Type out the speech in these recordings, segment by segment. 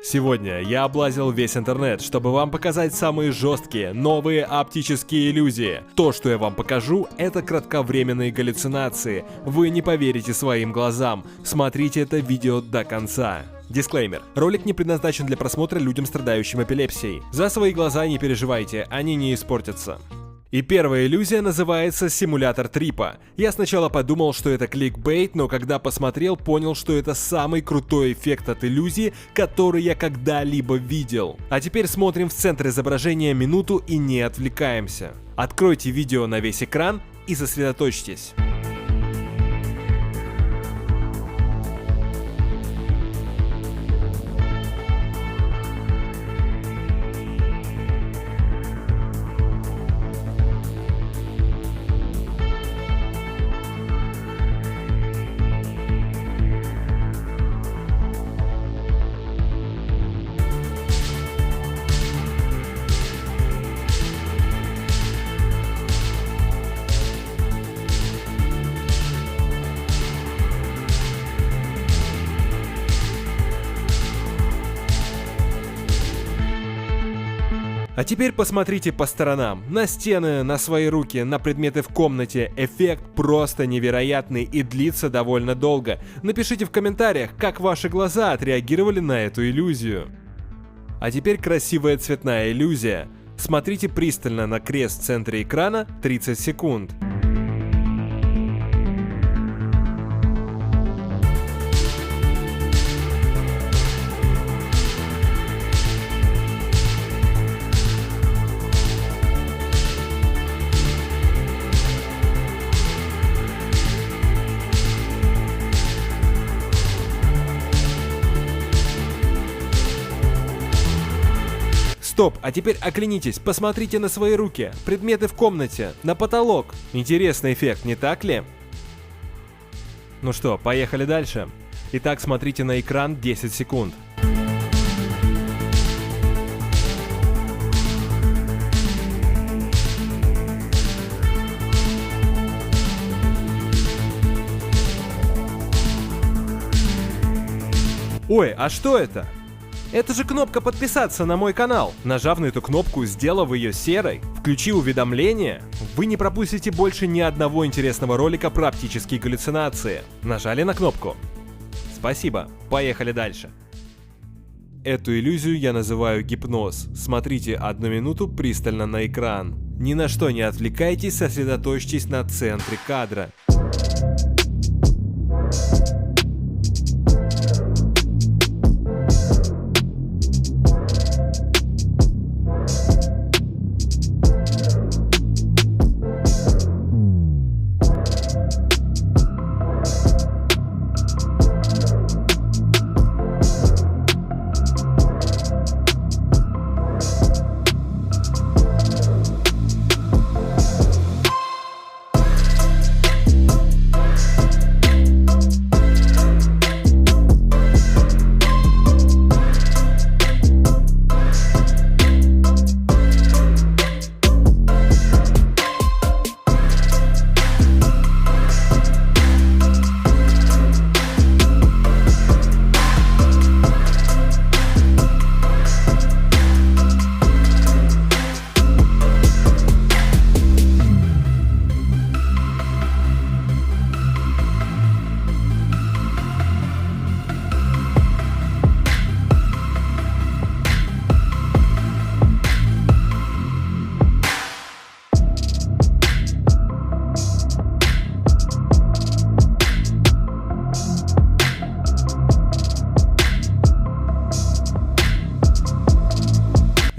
Сегодня я облазил весь интернет, чтобы вам показать самые жесткие, новые оптические иллюзии. То, что я вам покажу, это кратковременные галлюцинации. Вы не поверите своим глазам. Смотрите это видео до конца. Дисклеймер. Ролик не предназначен для просмотра людям, страдающим эпилепсией. За свои глаза не переживайте, они не испортятся. И первая иллюзия называется симулятор трипа. Я сначала подумал, что это кликбейт, но когда посмотрел, понял, что это самый крутой эффект от иллюзии, который я когда-либо видел. А теперь смотрим в центр изображения минуту и не отвлекаемся. Откройте видео на весь экран и сосредоточьтесь. А теперь посмотрите по сторонам, на стены, на свои руки, на предметы в комнате. Эффект просто невероятный и длится довольно долго. Напишите в комментариях, как ваши глаза отреагировали на эту иллюзию. А теперь красивая цветная иллюзия. Смотрите пристально на крест в центре экрана 30 секунд. Стоп, а теперь оглянитесь, посмотрите на свои руки, предметы в комнате, на потолок. Интересный эффект, не так ли? Ну что, поехали дальше. Итак, смотрите на экран 10 секунд. Ой, а что это? Это же кнопка подписаться на мой канал. Нажав на эту кнопку, сделав ее серой, включи уведомления, вы не пропустите больше ни одного интересного ролика про оптические галлюцинации. Нажали на кнопку? Спасибо, поехали дальше. Эту иллюзию я называю гипноз. Смотрите 1 минуту пристально на экран. Ни на что не отвлекайтесь, сосредоточьтесь на центре кадра.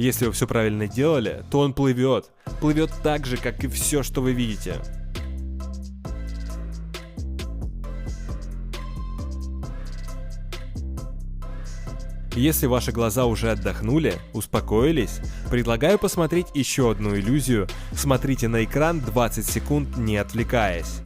Если вы все правильно делали, то он плывет. Плывет так же, как и все, что вы видите. Если ваши глаза уже отдохнули, успокоились, предлагаю посмотреть еще одну иллюзию. Смотрите на экран 20 секунд, не отвлекаясь.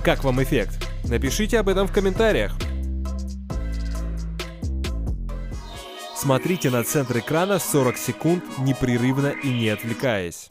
Как вам эффект? Напишите об этом в комментариях. Смотрите на центр экрана 40 секунд непрерывно и не отвлекаясь.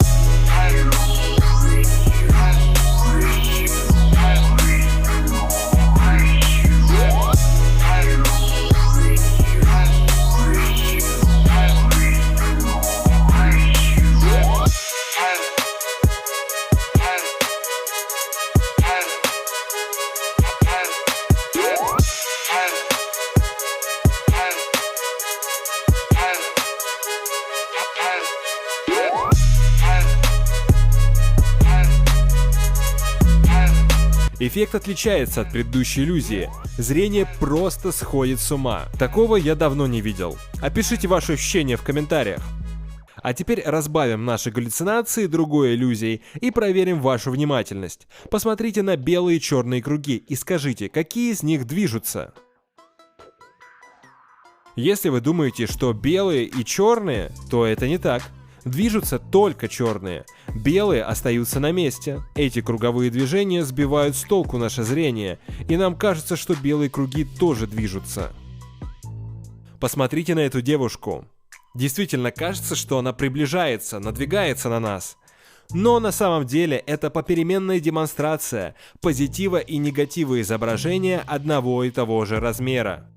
Эффект отличается от предыдущей иллюзии. Зрение просто сходит с ума. Такого я давно не видел. Опишите ваши ощущения в комментариях. А теперь разбавим наши галлюцинации другой иллюзией и проверим вашу внимательность. Посмотрите на белые и черные круги и скажите, какие из них движутся. Если вы думаете, что белые и черные, то это не так. Движутся только черные. Белые остаются на месте. Эти круговые движения сбивают с толку наше зрение, и нам кажется, что белые круги тоже движутся. Посмотрите на эту девушку. Действительно кажется, что она приближается, надвигается на нас. Но на самом деле это попеременная демонстрация позитива и негатива изображения одного и того же размера.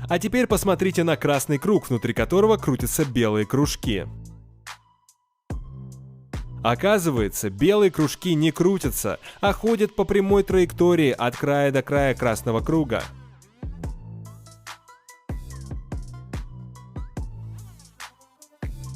А теперь посмотрите на красный круг, внутри которого крутятся белые кружки. Оказывается, белые кружки не крутятся, а ходят по прямой траектории от края до края красного круга.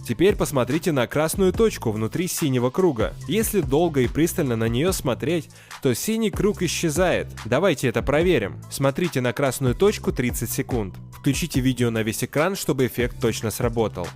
Теперь посмотрите на красную точку внутри синего круга. Если долго и пристально на нее смотреть, то синий круг исчезает. Давайте это проверим. Смотрите на красную точку 30 секунд. Включите видео на весь экран, чтобы эффект точно сработал.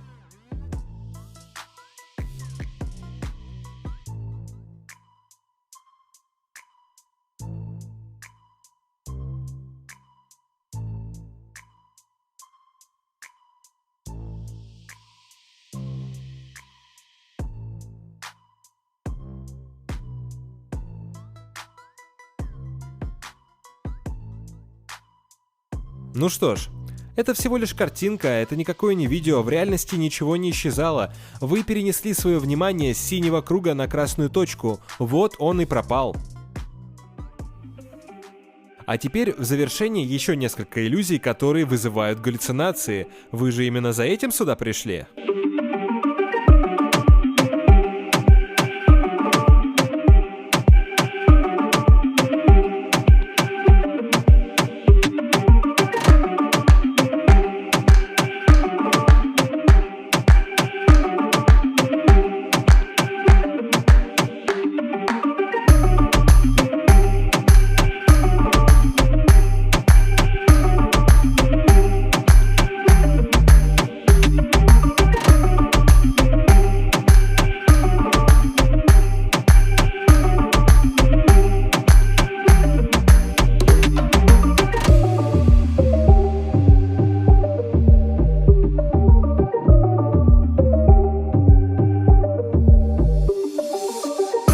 Ну что ж, это всего лишь картинка, это никакое не видео, в реальности ничего не исчезало. Вы перенесли свое внимание с синего круга на красную точку, вот он и пропал. А теперь в завершении еще несколько иллюзий, которые вызывают галлюцинации. Вы же именно за этим сюда пришли?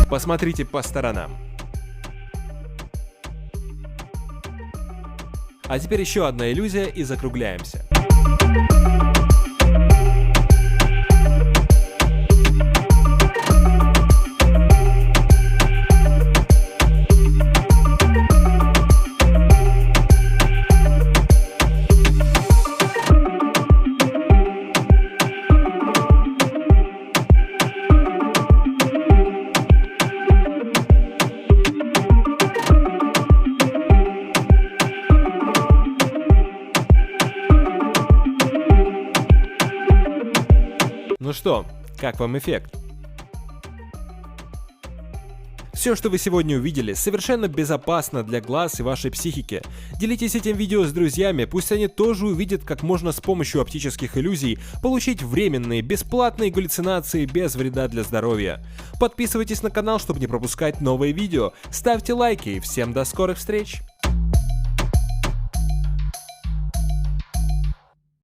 Посмотрите по сторонам. А теперь еще одна иллюзия и закругляемся. Ну что, как вам эффект? Все, что вы сегодня увидели, совершенно безопасно для глаз и вашей психики. Делитесь этим видео с друзьями, пусть они тоже увидят, как можно с помощью оптических иллюзий получить временные, бесплатные галлюцинации без вреда для здоровья. Подписывайтесь на канал, чтобы не пропускать новые видео, ставьте лайки и всем до скорых встреч!